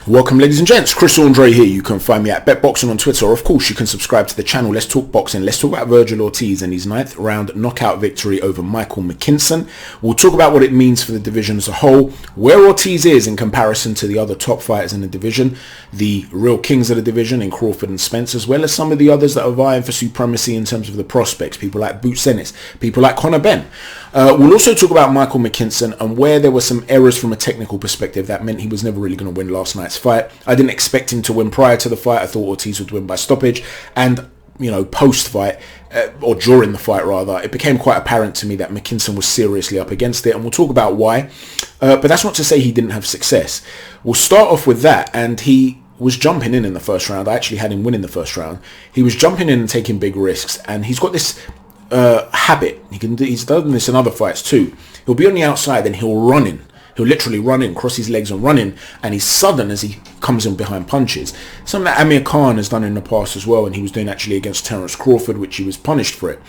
Welcome ladies and gents, Chris Andre here. You can find me at BetBoxing on Twitter, or of course you can subscribe to the channel. Let's talk boxing. Let's talk about VERGIL ORTIZ and his 9th round knockout victory over MICHAEL McKINSON. We'll talk about what it means for the division as a whole, where Ortiz is in comparison to the other top fighters in the division, the real kings of the division in Crawford and Spence, as well as some of the others that are vying for supremacy in terms of the prospects, people like Ennis, people like Conor Benn. We'll also talk about MICHAEL McKINSON and where there were some errors from a technical perspective that meant he was never really going to win last night's fight. I didn't expect him to win prior to the fight. I thought Ortiz would win by stoppage, and post-fight, or during the fight rather, it became quite apparent to me that McKINSON was seriously up against it, and we'll talk about why. But that's not to say he didn't have success. We'll start off with that, and he was jumping in the first round. I actually had him winning the first round. He was jumping in and taking big risks, and he's got this habit. He's done this in other fights too. He'll be on the outside and he'll run in. He'll literally run in, cross his legs and run in, and he's sudden as he comes in behind punches. Something that Amir Khan has done in the past as well, and he was doing actually against Terence Crawford, which he was punished for it.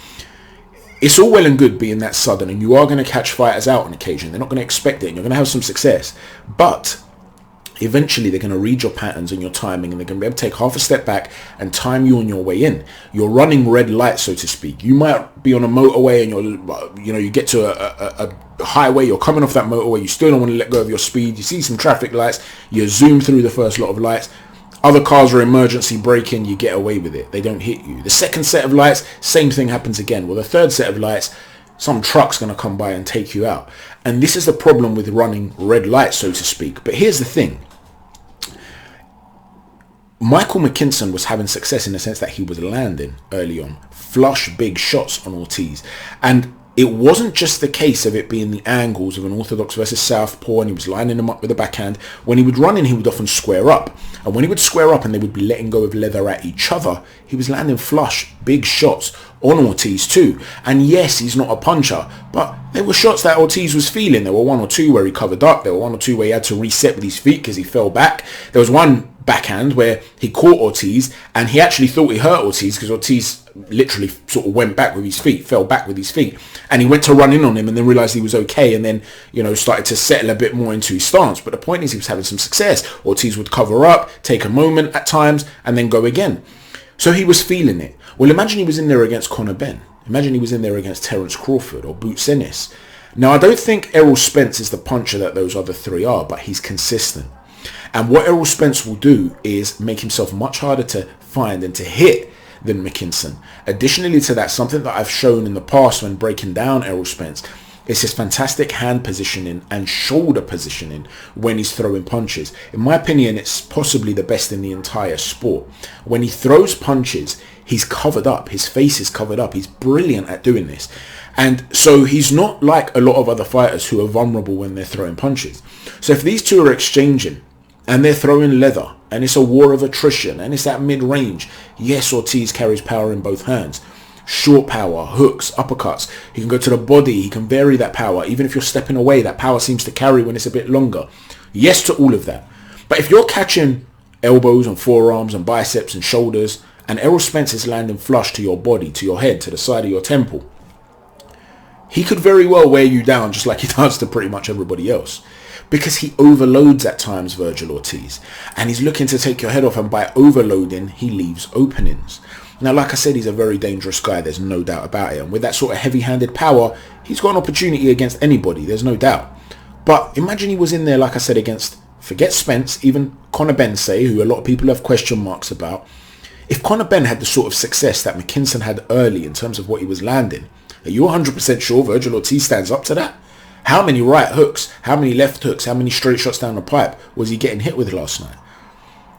It's all well and good being that sudden, and you are going to catch fighters out on occasion. They're not going to expect it, and you're going to have some success. But eventually they're going to read your patterns and your timing, and they're going to be able to take half a step back and time you on your way in. You're running red light, so to speak. You might be on a motorway and you get to a highway, you're coming off that motorway, you still don't want to let go of your speed, you see some traffic lights, you zoom through the first lot of lights, other cars are emergency braking, you get away with it, they don't hit you. The second set of lights, same thing happens again. Well, the third set of lights, some truck's going to come by and take you out. And this is the problem with running red light, so to speak. But here's the thing. MICHAEL McKINSON was having success in the sense that he was landing early on flush big shots on Ortiz, and it wasn't just the case of it being the angles of an orthodox versus southpaw, and he was lining them up with a backhand. When he would run in, he would often square up, and when he would square up and they would be letting go of leather at each other, he was landing flush big shots on Ortiz too. And yes, he's not a puncher, but there were shots that Ortiz was feeling. There were one or two where he covered up, there were one or two where he had to reset with his feet because he fell back. There was one backhand where he caught Ortiz and he actually thought he hurt Ortiz because Ortiz literally sort of went back with his feet, fell back with his feet, and he went to run in on him and then realized he was okay, and then started to settle a bit more into his stance. But the point is, he was having some success. Ortiz would cover up, take a moment at times, and then go again. So he was feeling it. Well, imagine he was in there against Conor Benn. Imagine he was in there against Terence Crawford or Ennis. Now, I don't think Errol Spence is the puncher that those other three are, but he's consistent. And what Errol Spence will do is make himself much harder to find and to hit than McKINSON. Additionally to that, something that I've shown in the past when breaking down Errol Spence is his fantastic hand positioning and shoulder positioning when he's throwing punches. In my opinion, it's possibly the best in the entire sport. When he throws punches, he's covered up. His face is covered up. He's brilliant at doing this. And so he's not like a lot of other fighters who are vulnerable when they're throwing punches. So if these two are exchanging and they're throwing leather, and it's a war of attrition, and it's at mid-range, yes, Ortiz carries power in both hands. Short power, hooks, uppercuts. He can go to the body, he can vary that power. Even if you're stepping away, that power seems to carry when it's a bit longer. Yes to all of that. But if you're catching elbows and forearms and biceps and shoulders, and Errol Spence is landing flush to your body, to your head, to the side of your temple, he could very well wear you down just like he does to pretty much everybody else. Because he overloads at times, VERGIL ORTIZ, and he's looking to take your head off, and by overloading, he leaves openings. Now, like I said, he's a very dangerous guy, there's no doubt about it, and with that sort of heavy-handed power, he's got an opportunity against anybody, there's no doubt. But imagine he was in there, like I said, against, forget Spence, even Conor Benn, say, who a lot of people have question marks about. If Conor Benn had the sort of success that McKINSON had early in terms of what he was landing, are you 100% sure VERGIL ORTIZ stands up to that? How many right hooks, how many left hooks, how many straight shots down the pipe was he getting hit with last night?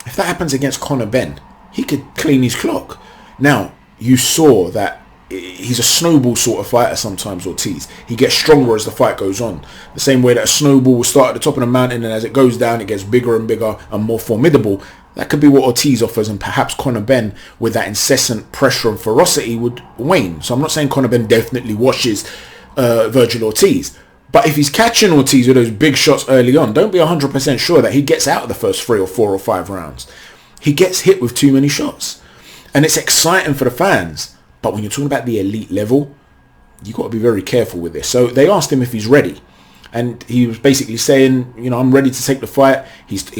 If that happens against Conor Benn, he could clean his clock. Now, you saw that he's a snowball sort of fighter sometimes, Ortiz. He gets stronger as the fight goes on. The same way that a snowball will start at the top of the mountain, and as it goes down, it gets bigger and bigger and more formidable. That could be what Ortiz offers, and perhaps Conor Benn, with that incessant pressure and ferocity, would wane. So I'm not saying Conor Benn definitely washes VERGIL ORTIZ. But if he's catching Ortiz with those big shots early on, don't be 100% sure that he gets out of the first 3 or 4 or 5 rounds. He gets hit with too many shots. And it's exciting for the fans. But when you're talking about the elite level, you've got to be very careful with this. So they asked him if he's ready. and he was basically saying, you know, I'm ready to take the fight.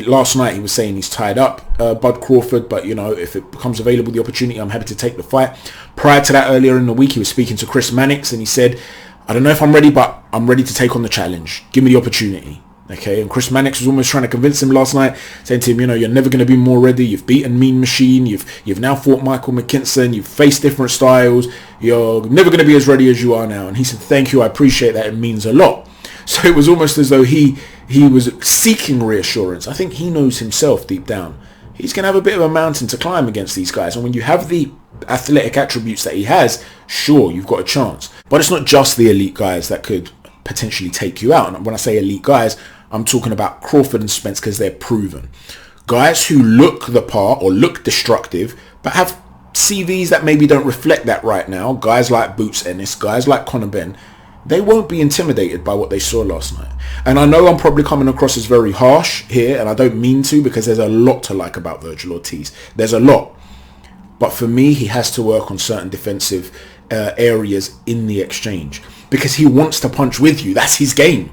Last night he was saying he's tied up, Bud Crawford, but you know, if it becomes available, the opportunity, I'm happy to take the fight. Prior to that, earlier in the week, he was speaking to Chris Mannix, and he said, I don't know if I'm ready, but I'm ready to take on the challenge. Give me the opportunity. Okay, and Chris Mannix was almost trying to convince him last night, saying to him, you know, you're never going to be more ready. You've beaten Mean Machine. You've now fought Michael McKinson. You've faced different styles. You're never going to be as ready as you are now. And he said, thank you. I appreciate that. It means a lot. So it was almost as though he was seeking reassurance. I think he knows himself deep down. He's going to have a bit of a mountain to climb against these guys. And when you have the athletic attributes that he has, sure, you've got a chance. But it's not just the elite guys that could potentially take you out. And when I say elite guys, I'm talking about Crawford and Spence because they're proven. Guys who look the part or look destructive, but have CVs that maybe don't reflect that right now. Guys like Boots Ennis, guys like Conor Benn, they won't be intimidated by what they saw last night. And I know I'm probably coming across as very harsh here, and I don't mean to, because there's a lot to like about Vergil Ortiz. There's a lot. But for me, he has to work on certain defensive areas in the exchange, because he wants to punch with you. That's his game.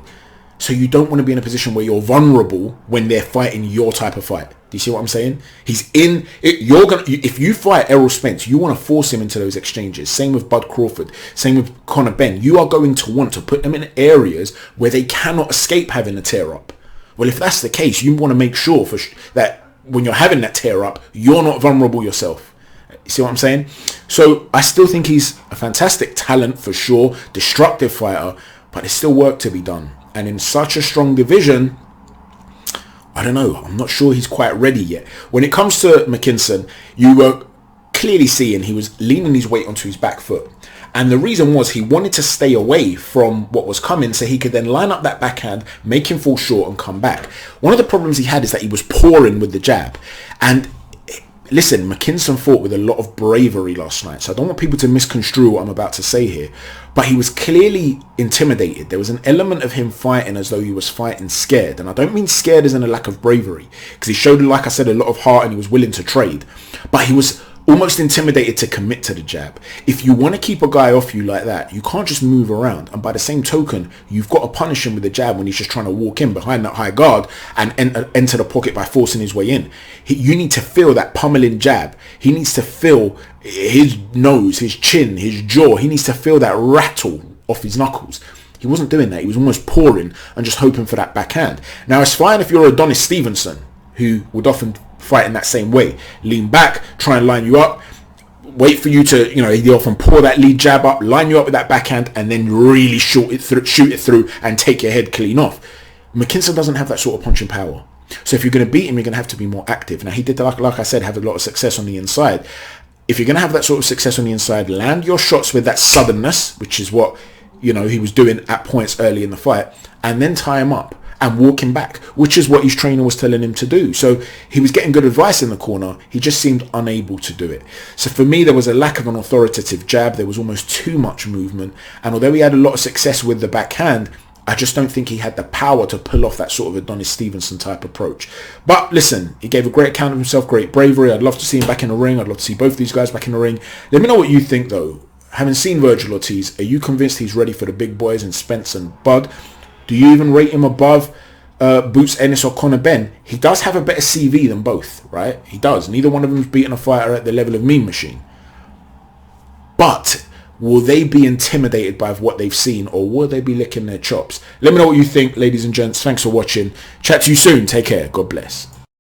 So you don't want to be in a position where you're vulnerable when they're fighting your type of fight. Do you see what I'm saying? He's in it. If you fight Errol Spence, you want to force him into those exchanges. Same with Bud Crawford. Same with Conor Benn. You are going to want to put them in areas where they cannot escape having a tear up. Well, if that's the case, you want to make sure that when you're having that tear up, you're not vulnerable yourself. You see what I'm saying? So I still think he's a fantastic talent for sure, destructive fighter, but there's still work to be done. And in such a strong division, I don't know. I'm not sure he's quite ready yet. When it comes to McKinson, you were clearly seeing he was leaning his weight onto his back foot. And the reason was he wanted to stay away from what was coming so he could then line up that backhand, make him fall short and come back. One of the problems he had is that he was pouring with the jab. And listen, McKinson fought with a lot of bravery last night, so I don't want people to misconstrue what I'm about to say here. But he was clearly intimidated. There was an element of him fighting as though he was fighting scared. And I don't mean scared as in a lack of bravery, because he showed, like I said, a lot of heart and he was willing to trade. But he was almost intimidated to commit to the jab. If you want to keep a guy off you like that, you can't just move around. And by the same token, you've got to punish him with the jab when he's just trying to walk in behind that high guard and enter the pocket by forcing his way in. You need to feel that pummeling jab. He needs to feel his nose, his chin, his jaw. He needs to feel that rattle off his knuckles. He wasn't doing that. He was almost pouring and just hoping for that backhand. Now, it's fine if you're Adonis Stevenson, who would often fight in that same way. Lean back, try and line you up, wait for you to, you know, he often pour that lead jab up, line you up with that backhand, and then really shoot it through and take your head clean off. McKinson doesn't have that sort of punching power. So if you're going to beat him, you're going to have to be more active. Now, he did, like I said, have a lot of success on the inside. If you're going to have that sort of success on the inside, land your shots with that suddenness, which is what, you know, he was doing at points early in the fight, and then tie him up and walk him back, which is what his trainer was telling him to do. So he was getting good advice in the corner. He just seemed unable to do it. So for me, there was a lack of an authoritative jab. There was almost too much movement. And although he had a lot of success with the backhand, I just don't think he had the power to pull off that sort of Adonis Stevenson type approach. But listen, he gave a great account of himself, great bravery. I'd love to see him back in the ring. I'd love to see both these guys back in the ring. Let me know what you think, though. Having seen Vergil Ortiz, are you convinced he's ready for the big boys in Spence and Bud? Do you even rate him above Boots Ennis or Conor Benn? He does have a better CV than both, right? He does. Neither one of them has beaten a fighter at the level of Mean Machine. But will they be intimidated by what they've seen, or will they be licking their chops? Let me know what you think, ladies and gents. Thanks for watching. Chat to you soon. Take care. God bless.